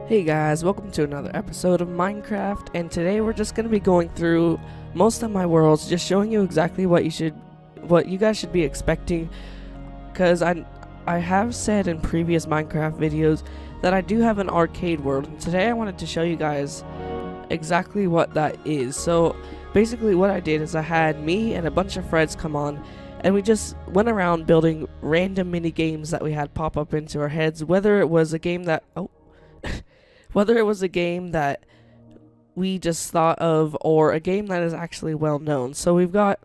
Hey guys, welcome to another episode of Minecraft, and today we're just going to be going through most of my worlds, just showing you exactly what you guys should be expecting, because I have said in previous Minecraft videos that I do have an arcade world, and today I wanted to show you guys exactly what that is. So basically what I did is I had me and a bunch of friends come on, and we just went around building random mini games that we had pop up into our heads, whether it was a game that we just thought of or a game that is actually well known. So we've got,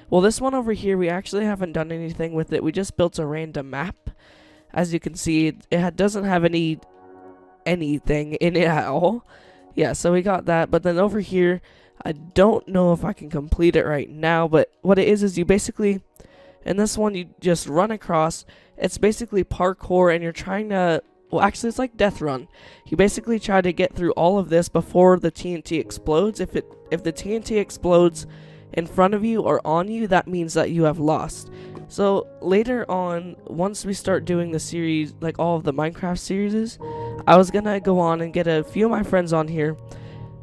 well, this one over here, we actually haven't done anything with it. We just built a random map. As you can see, it doesn't have anything in it at all. Yeah, so we got that. But then over here, I don't know if I can complete it right now, but what it is you basically, in this one, you just run across. It's basically parkour, and you're trying to, well, actually, it's like Death Run. You basically try to get through all of this before the TNT explodes. If the TNT explodes in front of you or on you, that means that you have lost. So later on, once we start doing the series, like all of the Minecraft series, I was gonna go on and get a few of my friends on here,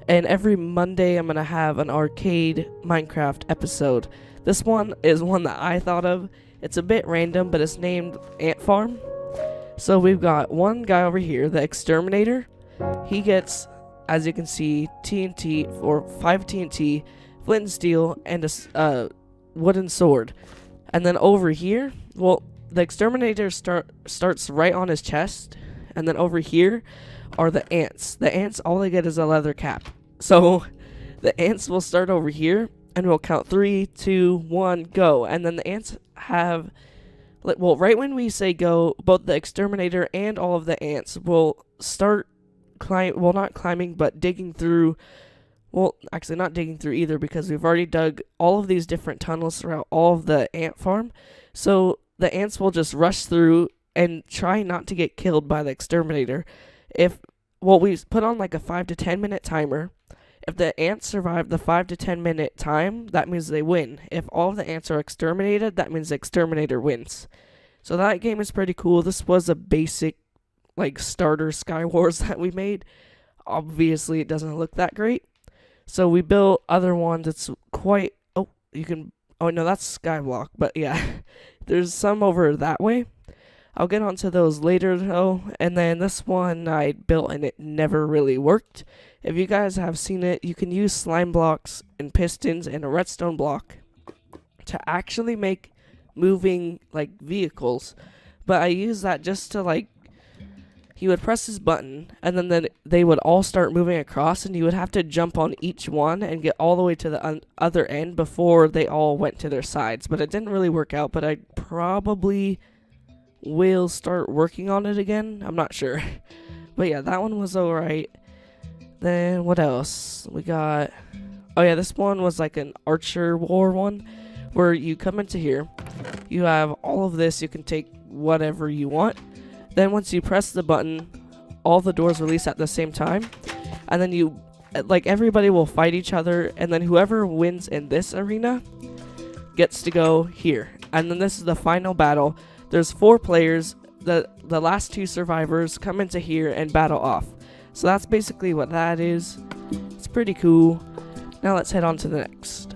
and every Monday I'm gonna have an arcade Minecraft episode. This one is one that I thought of. It's a bit random, but it's named Ant Farm. So we've got one guy over here, the Exterminator. He gets, as you can see, TNT, or 5 TNT, flint and steel, and a wooden sword. And then over here, well, the Exterminator starts right on his chest. And then over here are the ants. The ants, all they get is a leather cap. So the ants will start over here, and we'll count 3, 2, 1, go. And then the ants have, well, right when we say go, both the Exterminator and all of the ants will start not climbing, but digging through. Well, actually not digging through either, because we've already dug all of these different tunnels throughout all of the ant farm. So the ants will just rush through and try not to get killed by the Exterminator. We put on like a 5 to 10 minute timer. If the ants survive the 5 to 10 minute time, that means they win. If all of the ants are exterminated, that means the Exterminator wins. So that game is pretty cool. This was a basic, like, starter Sky Wars that we made. Obviously, it doesn't look that great. So we built other ones that's quite, oh no, that's Skyblock. But yeah, there's some over that way. I'll get onto those later though. And then this one I built and it never really worked. If you guys have seen it, you can use slime blocks and pistons and a redstone block to actually make moving, like, vehicles. But I use that just to, like, he would press his button, and then they would all start moving across, and you would have to jump on each one and get all the way to the other end before they all went to their sides. But it didn't really work out, but I probably will start working on it again. I'm not sure. But yeah, that one was alright. Then what else? We got, oh yeah, this one was like an archer war one, where you come into here, you have all of this, you can take whatever you want. Then once you press the button, all the doors release at the same time, and then everybody will fight each other, and then whoever wins in this arena gets to go here. And then this is the final battle. There's 4 players. The last 2 survivors come into here and battle off. So that's basically what that is. It's pretty cool. Now let's head on to the next.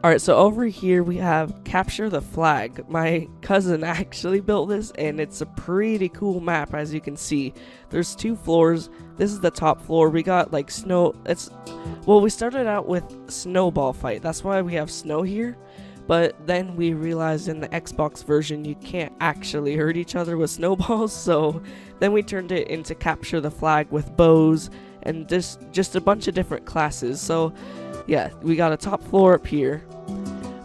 Alright, so over here we have Capture the Flag. My cousin actually built this, and it's a pretty cool map, as you can see. There's 2 floors. This is the top floor. We got like snow. We started out with snowball fight. That's why we have snow here. But then we realized in the Xbox version you can't actually hurt each other with snowballs, so then we turned it into Capture the Flag with bows and just a bunch of different classes. So yeah, we got a top floor up here,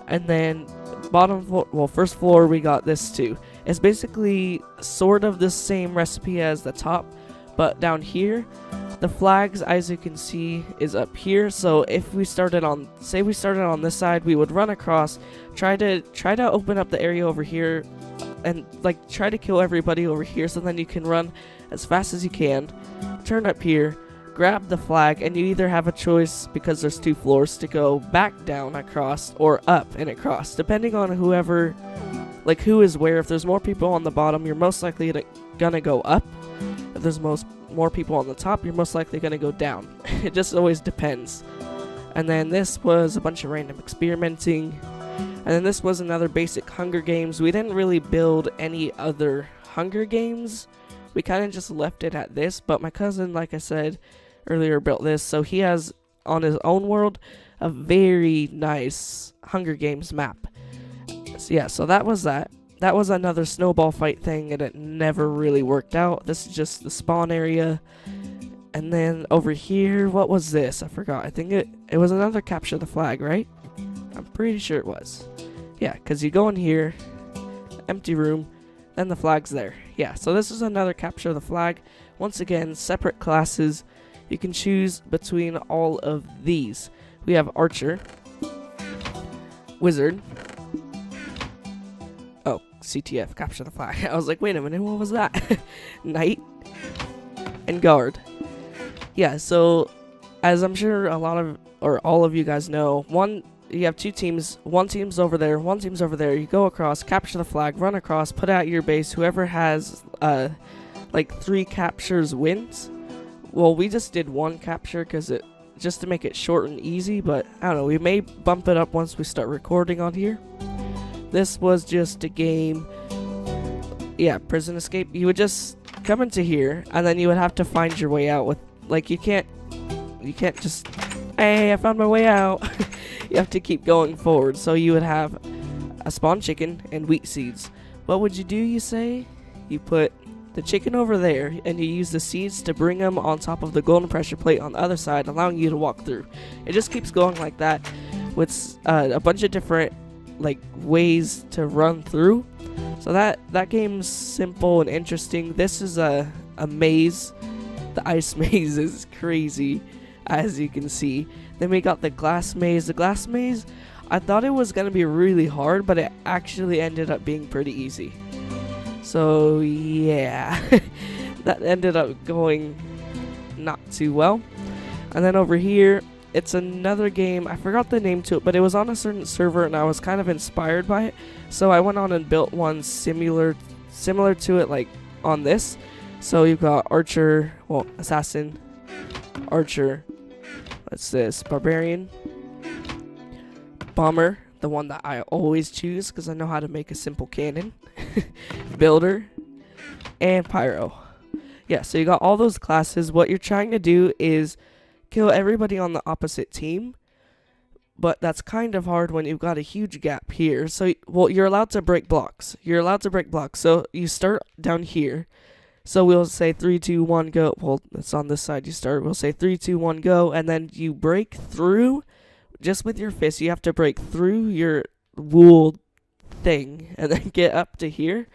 and then bottom floor, well, first floor we got this too. It's basically sort of the same recipe as the top, but down here the flags, as you can see, is up here. So if we started on, say we started on this side, we would run across, try to open up the area over here, and like try to kill everybody over here, so then you can run as fast as you can, turn up here, grab the flag, and you either have a choice, because there's 2 floors, to go back down across or up and across, depending on whoever like who is where. If there's more people on the bottom, you're most likely gonna go up. If there's more people on the top, you're most likely gonna go down. It just always depends. And then this was a bunch of random experimenting. And then this was another basic Hunger Games. We didn't really build any other Hunger Games. We kind of just left it at this. But my cousin, like I said earlier, built this. So he has, on his own world, a very nice Hunger Games map. So yeah, so that was that. That was another snowball fight thing, and it never really worked out. This is just the spawn area. And then over here, what was this? I forgot. I think it was another capture the flag, right? I'm pretty sure it was. Yeah, because you go in here, empty room, then the flag's there. Yeah, so this is another capture the flag. Once again, separate classes. You can choose between all of these. We have Archer, Wizard. Oh, CTF, capture the flag. I was like, wait a minute, what was that? Knight and Guard. Yeah, so as I'm sure a lot of, or all of you guys know, you have two teams. One team's over there, one team's over there. You go across, capture the flag, run across, put out your base. Whoever has like 3 captures wins. Well, we just did 1 capture because just to make it short and easy, but I don't know, we may bump it up once we start recording on here. This was just a game. Yeah, prison escape. You would just come into here, and then you would have to find your way out with, like, you can't just, hey, I found my way out. You have to keep going forward. So you would have a spawn chicken and wheat seeds. What would you do, you say? You put the chicken over there, and you use the seeds to bring them on top of the golden pressure plate on the other side, allowing you to walk through. It just keeps going like that with a bunch of different like ways to run through. So that game's simple and interesting. This is a maze. The ice maze is crazy, as you can see. Then we got the glass maze. The glass maze, I thought it was going to be really hard, but it actually ended up being pretty easy. So yeah, that ended up going not too well. And then over here, it's another game. I forgot the name to it, but it was on a certain server, and I was kind of inspired by it. So I went on and built one similar to it, like on this. So you've got Archer, well, Assassin, Archer, what's this, Barbarian, Bomber, the one that I always choose because I know how to make a simple cannon, Builder, and Pyro. Yeah, so you got all those classes. What you're trying to do is kill everybody on the opposite team, but that's kind of hard when you've got a huge gap here. So, well, you're allowed to break blocks. So you start down here. So we'll say 3, 2, 1, go. Well, it's on this side you start. We'll say 3, 2, 1, go, and then you break through just with your fist. You have to break through your wool thing and then get up to here.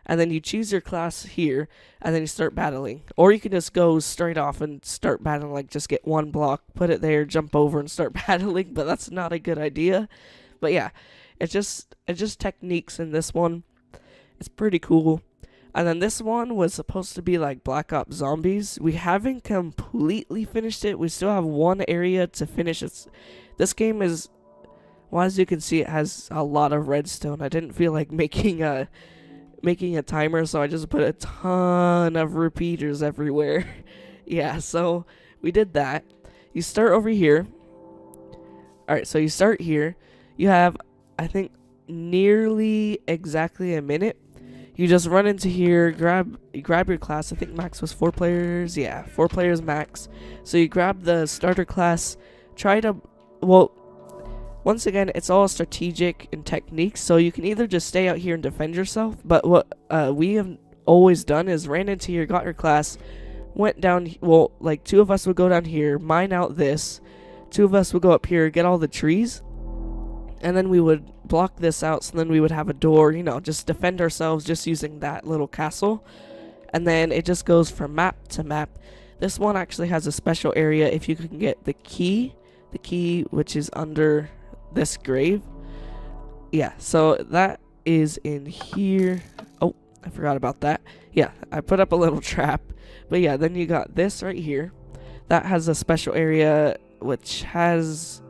And then you choose your class here, and then you start battling. Or you can just go straight off and start battling, like just get 1 block, put it there, jump over, and start battling. But that's not a good idea. But yeah, it's just techniques in this one. It's pretty cool. And then this one was supposed to be like Black Ops Zombies. We haven't completely finished it. We still have 1 area to finish. This game is, well, as you can see, it has a lot of redstone. I didn't feel like making a timer, so I just put a ton of repeaters everywhere. Yeah, so we did that. You start over here. Alright, so you start here. You have, I think, nearly exactly a minute. You just run into here, grab your class. I think max was 4 players. Yeah, 4 players max. So you grab the starter class. Once again, it's all strategic and techniques, so you can either just stay out here and defend yourself, but what we have always done is ran into here, got your class, went down, well, like 2 of us would go down here, mine out this, 2 of us would go up here, get all the trees, and then we would block this out, so then we would have a door, just defend ourselves just using that little castle, and then it just goes from map to map. This one actually has a special area if you can get the key which is under this grave. Yeah, so that is in here. Oh, I forgot about that. Yeah, I put up a little trap. But yeah, then you got this right here. That has a special area which has,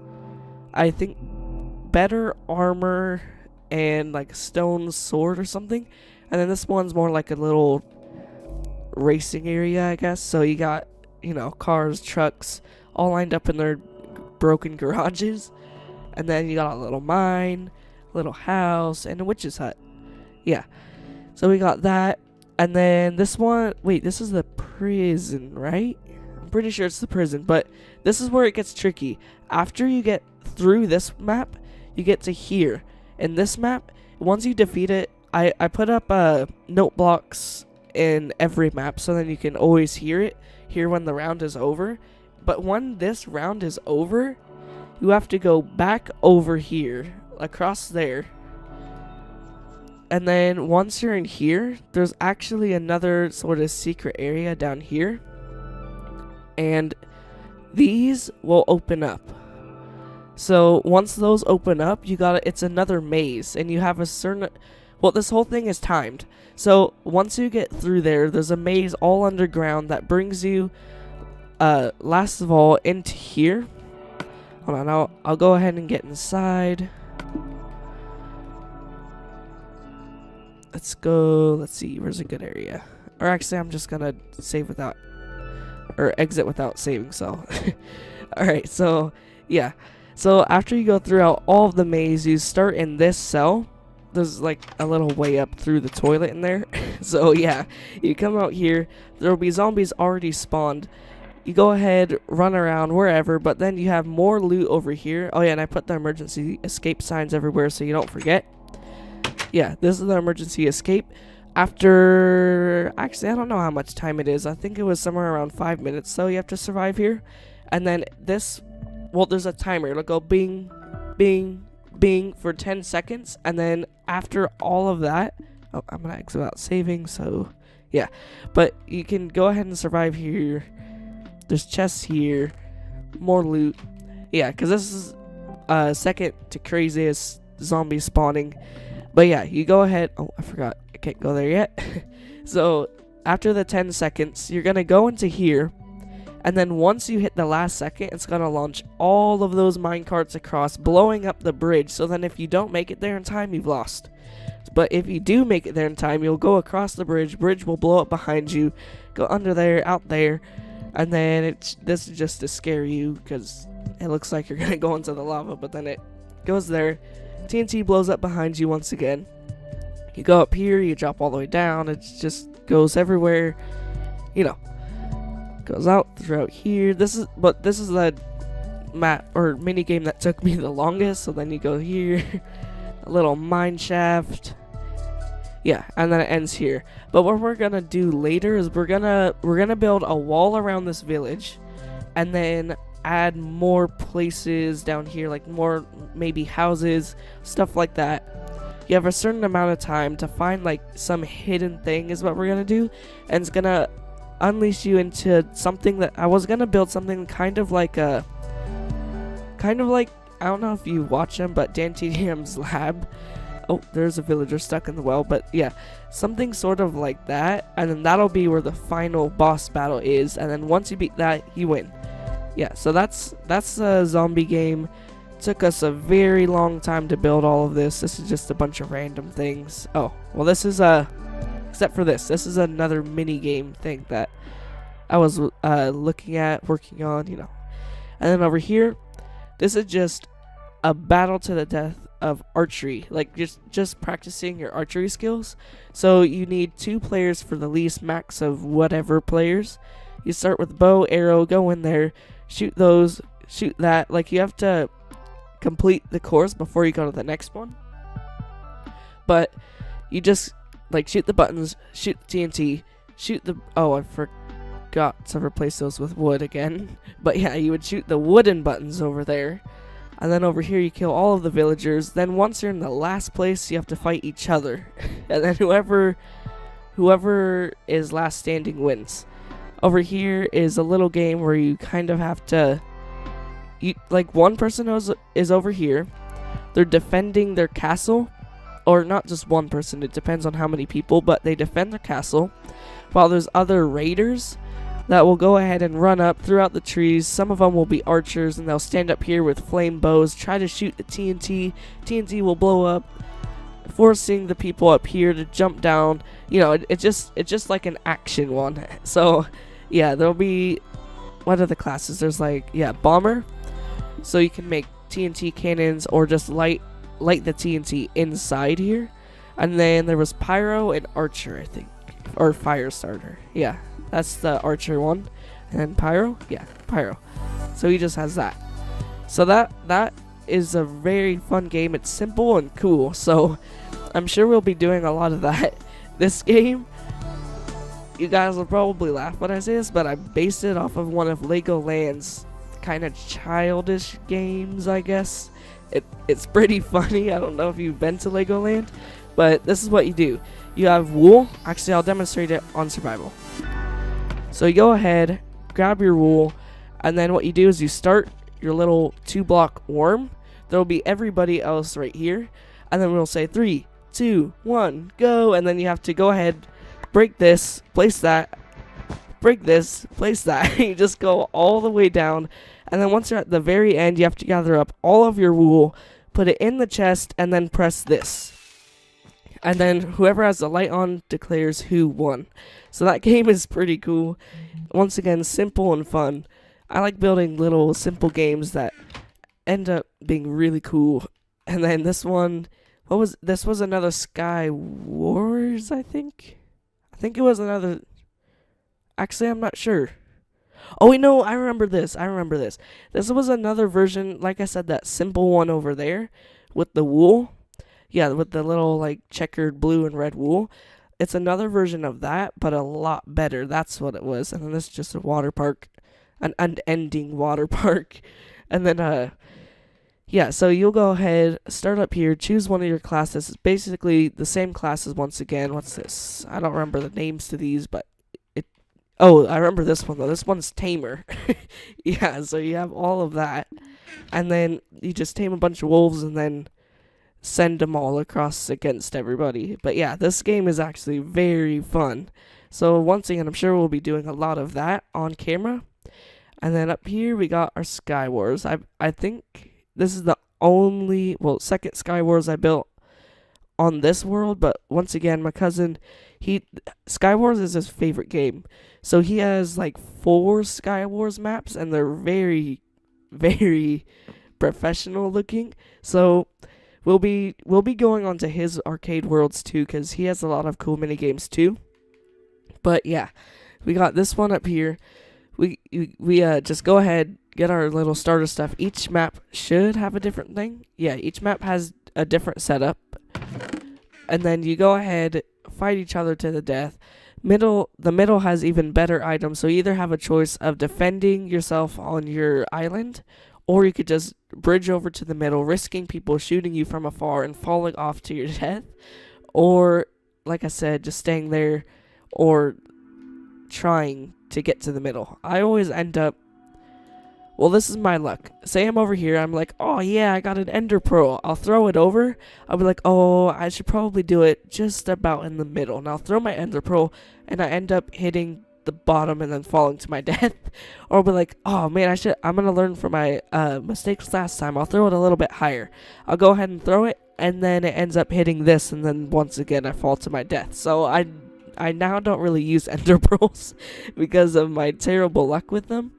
I think, better armor and like a stone sword or something. And then this one's more like a little racing area, I guess. So you got, you know, cars, trucks, all lined up in their broken garages. And then you got a little mine, little house, and a witch's hut. Yeah. So we got that. And then this one, wait, this is the prison, right? I'm pretty sure it's the prison, but this is where it gets tricky. After you get through this map, you get to here. In this map, once you defeat it, I put up note blocks in every map so then you can always hear when the round is over. But when this round is over, you have to go back over here, across there. And then once you're in here, there's actually another sort of secret area down here. And these will open up. So once those open up, it's another maze, and you have a certain, well, this whole thing is timed. So once you get through there's a maze all underground that brings you, last of all, into here. Hold on, I'll go ahead and get inside. Let's go. Let's see. Where's a good area? Or actually, I'm just gonna exit without saving. So, all right. So, yeah. So after you go throughout all of the maze, you start in this cell. There's like a little way up through the toilet in there. So yeah, you come out here. There will be zombies already spawned. You go ahead, run around wherever, but then you have more loot over here. Oh yeah, and I put the emergency escape signs everywhere so you don't forget. Yeah, this is the emergency escape. Actually, I don't know how much time it is. I think it was somewhere around 5 minutes, so you have to survive here. And then this, well, there's a timer. It'll go bing, bing, bing for 10 seconds. And then after all of that, oh, I'm going to exit without saving, so yeah. But you can go ahead and survive here. There's chests here, more loot. Yeah, because this is second to craziest zombie spawning. But yeah, you go ahead. Oh, I forgot. I can't go there yet. So after the 10 seconds, you're going to go into here. And then once you hit the last second, it's going to launch all of those minecarts across, blowing up the bridge. So then if you don't make it there in time, you've lost. But if you do make it there in time, you'll go across the bridge. Bridge will blow up behind you. Go under there, out there. And then this is just to scare you because it looks like you're going to go into the lava. But then it goes there. TNT blows up behind you once again. You go up here, you drop all the way down. It just goes everywhere. You know, goes out throughout here. This is the map or mini game that took me the longest. So then you go here, a little mine shaft. Yeah, and then it ends here. But what we're gonna do later is we're gonna build a wall around this village, and then add more places down here, like more maybe houses, stuff like that. You have a certain amount of time to find like some hidden thing is what we're gonna do, and it's gonna unleash you into something that I was gonna build something kind of like I don't know if you watch him, but Dan TDM's lab. Oh, there's a villager stuck in the well, but yeah, something sort of like that, and then that'll be where the final boss battle is, and then once you beat that, you win. Yeah, so that's a zombie game. Took us a very long time to build all of this. This is just a bunch of random things. Oh, well, this is except for this is another mini game thing that I was looking at, working on, you know. And then over here, this is just a battle to the death of archery, like just practicing your archery skills. So you need 2 players for the least max of whatever players. You start with bow, arrow, go in there, shoot those, shoot that. Like, you have to complete the course before you go to the next one. But you just like shoot the buttons, shoot the TNT, shoot the, oh, I forgot to replace those with wood again. But yeah, you would shoot the wooden buttons over there. And then over here you kill all of the villagers. Then once you're in the last place, you have to fight each other. And then whoever is last standing wins. Over here is a little game where you kind of have to, like, one person is over here. They're defending their castle. Or not just one person, it depends on how many people, but they defend their castle. While there's other raiders that will go ahead and run up throughout the trees. Some of them will be archers, and they'll stand up here with flame bows, try to shoot the TNT. TNT will blow up forcing the people up here to jump down. You know, it's just like an action one. So yeah, there'll be, what are the classes? There's like, yeah, bomber, so you can make TNT cannons or just light the TNT inside here. And then there was pyro and archer, I think, or fire starter. Yeah, that's the archer one. And then pyro, yeah, pyro. So he just has that. So that is a very fun game. It's simple and cool. So I'm sure we'll be doing a lot of that. This game, you guys will probably laugh when I say this, but I based it off of one of Legoland's kind of childish games, I guess. It's pretty funny. I don't know if you've been to Legoland, but this is what you do. You have wool. Actually, I'll demonstrate it on survival. So you go ahead, grab your wool, and then what you do is you start your little 2-block worm. There'll be everybody else right here, and then we'll say 3, 2, 1, go, and then you have to go ahead, break this, place that, break this, place that. You just go all the way down, and then once you're at the very end, you have to gather up all of your wool, put it in the chest, and then press this. And then whoever has the light on declares who won. So that game is pretty cool. Once again, simple and fun. I like building little simple games that end up being really cool. And then this one, this was another Sky Wars, I think. I think it was another. Actually, I'm not sure. Oh wait, no, I remember this. This was another version, like I said, that simple one over there with the wool. Yeah, with the little like checkered blue and red wool. It's another version of that, but a lot better. That's what it was. And then this is just a water park, an unending water park. And then yeah, so you'll go ahead, start up here, choose one of your classes. It's basically the same classes once again. What's this? I don't remember the names to these, but oh, I remember this one though. This one's Tamer. Yeah, so you have all of that. And then you just tame a bunch of wolves and then send them all across against everybody. But yeah, this game is actually very fun. So once again, I'm sure we'll be doing a lot of that on camera. And then up here we got our Sky Wars. I think this is the only, second Sky Wars I built on this world. But once again, my cousin, Sky Wars is his favorite game. So he has like 4 Sky Wars maps, and they're very, very professional looking. So we'll be going on to his arcade worlds too, because he has a lot of cool mini games too. But yeah, we got this one up here. We just go ahead, get our little starter stuff. Each map should have a different thing. Yeah, each map has a different setup. And then you go ahead, fight each other to the death. The middle has even better items, so you either have a choice of defending yourself on your island, or you could just bridge over to the middle, risking people shooting you from afar and falling off to your death. Or, like I said, just staying there or trying to get to the middle. I always end up, this is my luck. Say I'm over here, I'm like, oh yeah, I got an ender pearl. I'll throw it over. I'll be like, oh, I should probably do it just about in the middle. And I'll throw my ender pearl, and I end up hitting the bottom and then falling to my death. Or I'll be like, oh man, I'm gonna learn from my mistakes last time. I'll throw it a little bit higher. I'll go ahead and throw it, and then it ends up hitting this, and then once again I fall to my death. So I now don't really use ender pearls because of my terrible luck with them.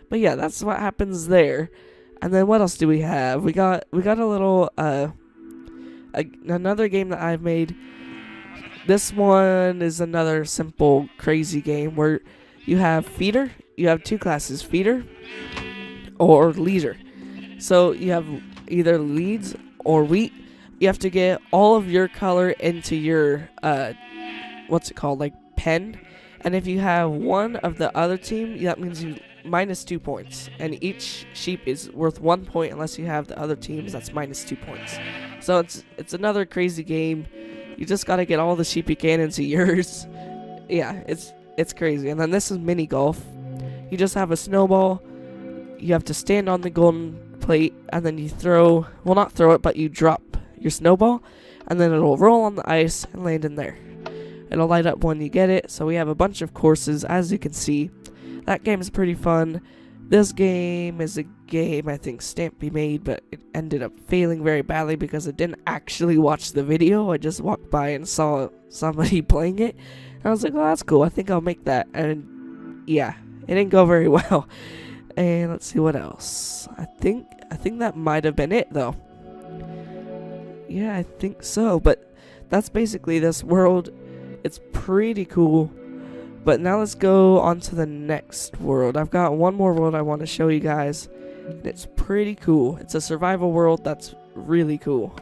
But yeah, that's what happens there. And then what else do we have? We got a little another game that I've made. This one is another simple, crazy game where you have feeder. You have 2 classes, feeder or leader. So you have either leads or wheat. You have to get all of your color into your what's it called, like pen. And if you have one of the other team, that means you minus 2 points. And each sheep is worth 1 point unless you have the other teams. That's minus 2 points. So it's another crazy game. You just gotta get all the sheep you can into yours. Yeah, it's crazy. And then this is mini golf. You just have a snowball. You have to stand on the golden plate, and then you throw, not throw it, but you drop your snowball, and then it'll roll on the ice and land in there. It'll light up when you get it. So we have a bunch of courses, as you can see. That game is pretty fun. This game is a game I think Stampy made, but it ended up failing very badly because I didn't actually watch the video. I just walked by and saw somebody playing it. And I was like, oh, that's cool. I think I'll make that. And yeah, it didn't go very well. And let's see what else. I think that might have been it though. Yeah, I think so. But that's basically this world. It's pretty cool. But now let's go on to the next world. I've got one more world I want to show you guys. And it's pretty cool. It's a survival world that's really cool.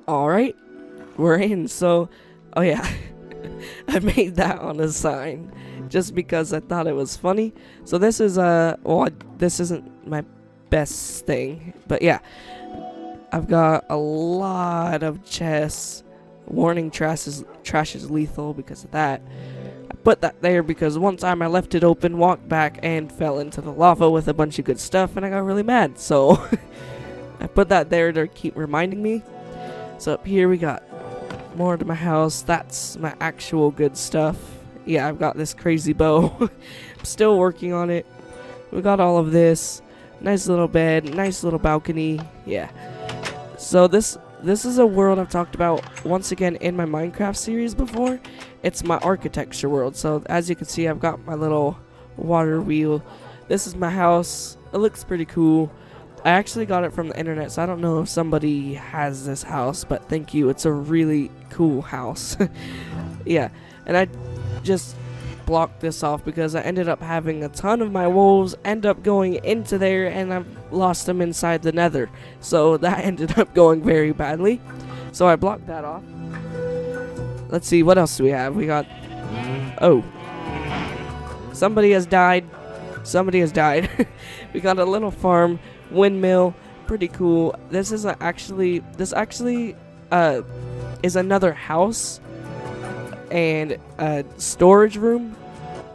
Alright, we're in. So, oh yeah, I made that on a sign just because I thought it was funny. So this is this isn't my best thing, but yeah, I've got a lot of chests. Warning, trash is lethal because of that. I put that there because one time I left it open, walked back, and fell into the lava with a bunch of good stuff, and I got really mad. So I put that there to keep reminding me. So up here we got more to my house. That's my actual good stuff. Yeah, I've got this crazy bow. I'm still working on it. We got all of this. Nice little bed, nice little balcony. Yeah. So this is a world I've talked about once again in my Minecraft series before. It's my architecture world. So as you can see, I've got my little water wheel. This is my house. It looks pretty cool. I actually got it from the internet, so I don't know if somebody has this house, but thank you. It's a really cool house. Yeah, and I just blocked this off because I ended up having a ton of my wolves end up going into there, and I lost them inside the nether. So that ended up going very badly. So I blocked that off. Let's see, what else do we have? We got... Oh. Somebody has died. Somebody has died. We got a little farm. Windmill, pretty cool. This is actually is another house and a storage room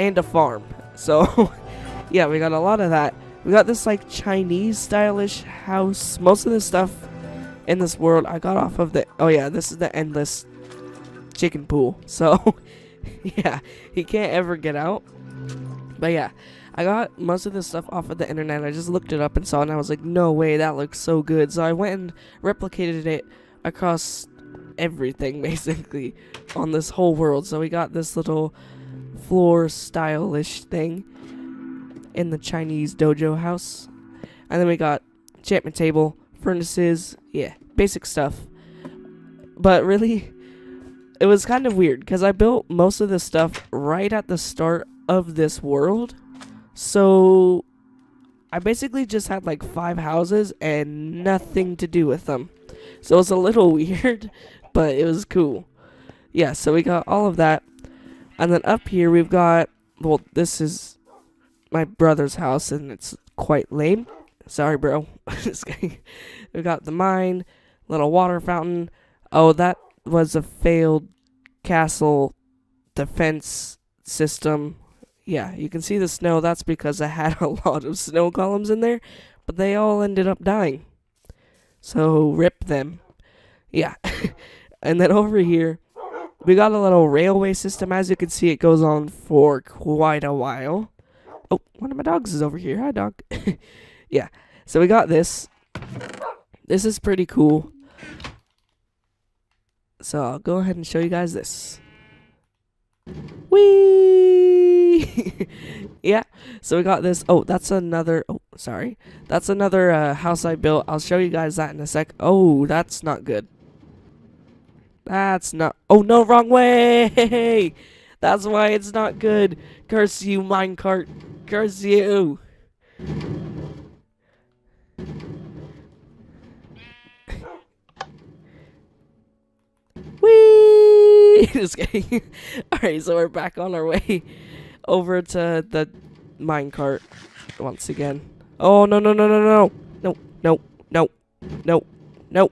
and a farm. So yeah, we got a lot of that. We got this like Chinese stylish house. Most of the stuff in this world I got off of the, oh yeah, this is the endless chicken pool. So yeah, he can't ever get out. But yeah, I got most of this stuff off of the internet. I just looked it up and saw it, and I was like, no way, that looks so good. So I went and replicated it across everything, basically, on this whole world. So we got this little floor stylish thing in the Chinese dojo house. And then we got enchantment table, furnaces, yeah, basic stuff. But really, it was kind of weird, because I built most of this stuff right at the start of this world. So I basically just had like 5 houses and nothing to do with them. So it was a little weird, but it was cool. Yeah, so we got all of that. And then up here we've got, well, this is my brother's house and it's quite lame. Sorry, bro. Just kidding. We got the mine, little water fountain. Oh, that was a failed castle defense system. Yeah, you can see the snow. That's because I had a lot of snow columns in there, but they all ended up dying. So, rip them. Yeah. And then over here, we got a little railway system. As you can see, it goes on for quite a while. Oh, one of my dogs is over here. Hi, dog. Yeah. So, we got this. This is pretty cool. So, I'll go ahead and show you guys this. Whee! Yeah, so we got this. Oh, that's another, oh, sorry. That's another house I built. I'll show you guys that in a sec. Oh, that's not good. That's not, oh no, wrong way! That's why it's not good. Curse you, minecart. Curse you. Whee! Just kidding. Alright, so we're back on our way over to the minecart once again. Oh, no, no, no, no, no. No, no, no, no, no.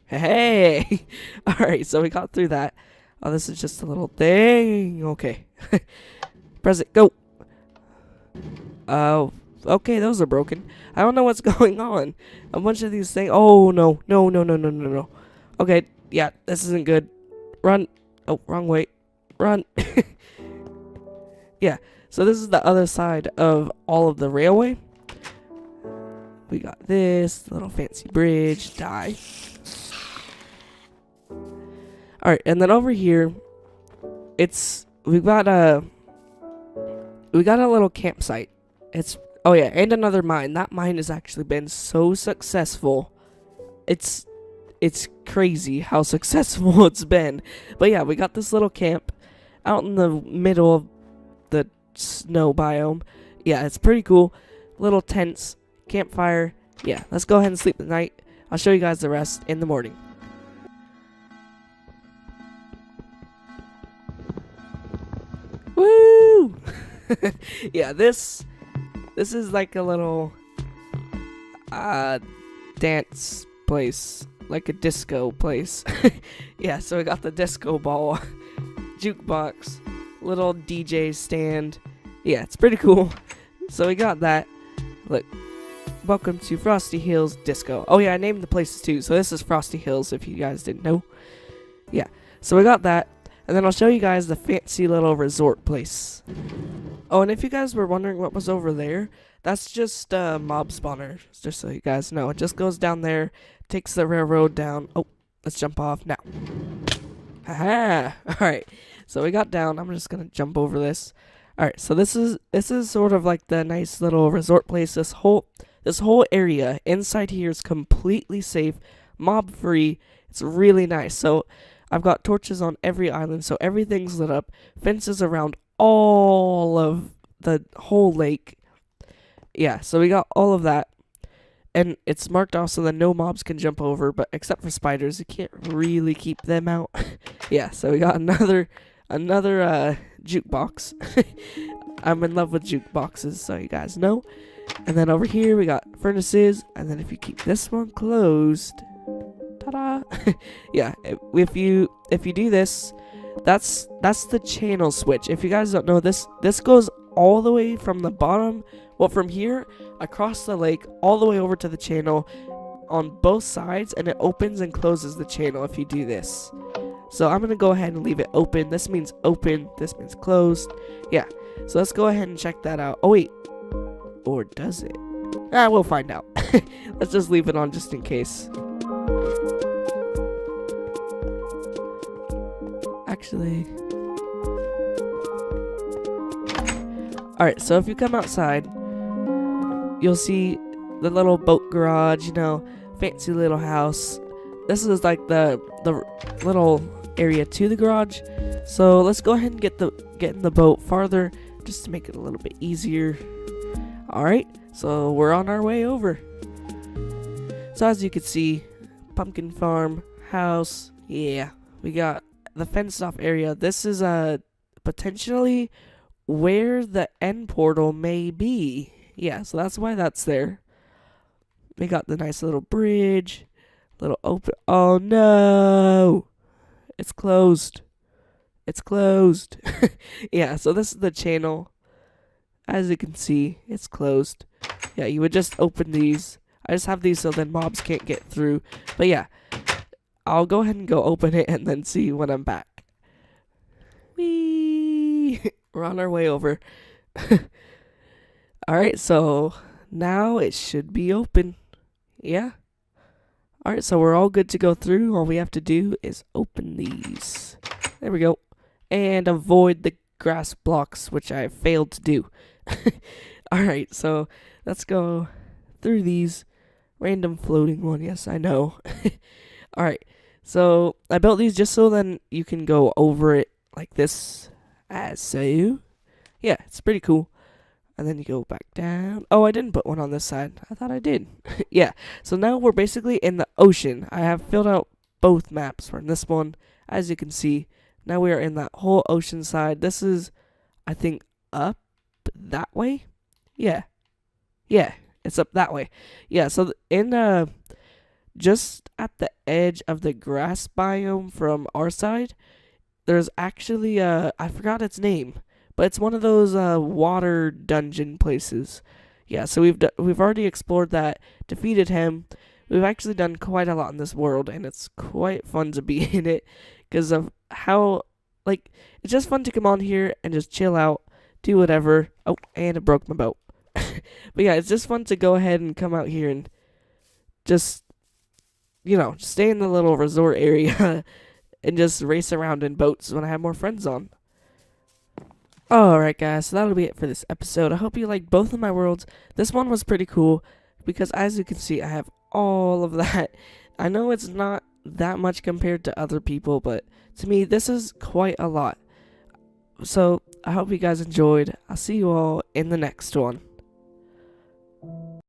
Hey! Alright, so we got through that. Oh, this is just a little thing. Okay. Press it. Go. Oh, okay, those are broken. I don't know what's going on. A bunch of these things. Oh, no. No, no, no, no, no, no. Okay, yeah, this isn't good. Run. Oh, wrong way. Run. Yeah, so this is the other side of all of the railway. We got this little fancy bridge. Die. Alright, and then over here, we got a little campsite. Oh yeah, and another mine. That mine has actually been so successful. It's crazy how successful it's been. But yeah, we got this little camp out in the middle of the snow biome. Yeah, it's pretty cool. Little tents, campfire. Yeah, let's go ahead and sleep tonight. I'll show you guys the rest in the morning. Woo! Yeah, this is like a little dance place, like a disco place. Yeah, so we got the disco ball, jukebox, little DJ stand. Yeah, it's pretty cool. So we got that. Look, welcome to Frosty Hills Disco. Oh yeah, I named the places too. So this is Frosty Hills, if you guys didn't know. Yeah, so we got that. And then I'll show you guys the fancy little resort place. Oh, and if you guys were wondering what was over there, that's just a mob spawner, just so you guys know. It just goes down there, takes the railroad down. Oh, let's jump off now. Haha! Alright, so we got down. I'm just gonna jump over this. Alright, so this is sort of like the nice little resort place. This whole area inside here is completely safe, mob free. It's really nice. So I've got torches on every island, so everything's lit up. Fences around all of the whole lake. Yeah, so we got all of that. And it's marked off so that no mobs can jump over, but except for spiders, you can't really keep them out. Yeah, so we got another jukebox. I'm in love with jukeboxes, so you guys know. And then over here we got furnaces, and then if you keep this one closed, ta-da! Yeah, if you do this, that's the channel switch. If you guys don't know, this goes all the way from the bottom, well, from here across the lake all the way over to the channel on both sides, and it opens and closes the channel if you do this. So I'm gonna go ahead and leave it open. This means open, this means closed. Yeah, so let's go ahead and check that out. Oh wait, or does it? We'll find out. Let's just leave it on just in case. Actually, alright, so if you come outside, you'll see the little boat garage, you know, fancy little house. This is like the little area to the garage. So let's go ahead and get in the boat farther, just to make it a little bit easier. Alright, so we're on our way over. So as you can see, pumpkin farm, house, yeah, we got the fenced off area. This is potentially where the end portal may be. Yeah, so that's why that's there. We got the nice little bridge, little open. Oh no, it's closed. It's closed. Yeah, so this is the channel. As you can see, it's closed. Yeah, you would just open these. I just have these so then mobs can't get through. But yeah, I'll go ahead and go open it and then see when I'm back. Whee! We're on our way over. Alright, so now it should be open. Yeah. Alright, so we're all good to go through. All we have to do is open these. There we go. And avoid the grass blocks, which I failed to do. Alright, so let's go through these. Random floating one, yes, I know. Alright, so I built these just so then you can go over it like this, as so. Yeah, it's pretty cool. And then you go back down. Oh, I didn't put one on this side. I thought I did. Yeah, so now we're basically in the ocean. I have filled out both maps. We're in this one, as you can see. Now we are in that whole ocean side. This is, I think, up that way. Yeah, it's up that way. Yeah, so in just at the edge of the grass biome from our side there's actually I forgot its name, but it's one of those water dungeon places. Yeah, so we've already explored that, defeated him. We've actually done quite a lot in this world, and it's quite fun to be in it because of how like it's just fun to come on here and just chill out, do whatever. Oh, and it broke my boat. But yeah, it's just fun to go ahead and come out here and just stay in the little resort area and just race around in boats when I have more friends on. Alright, guys, so that'll be it for this episode. I hope you liked both of my worlds. This one was pretty cool because, as you can see, I have all of that. I know it's not that much compared to other people, but to me, this is quite a lot. So, I hope you guys enjoyed. I'll see you all in the next one.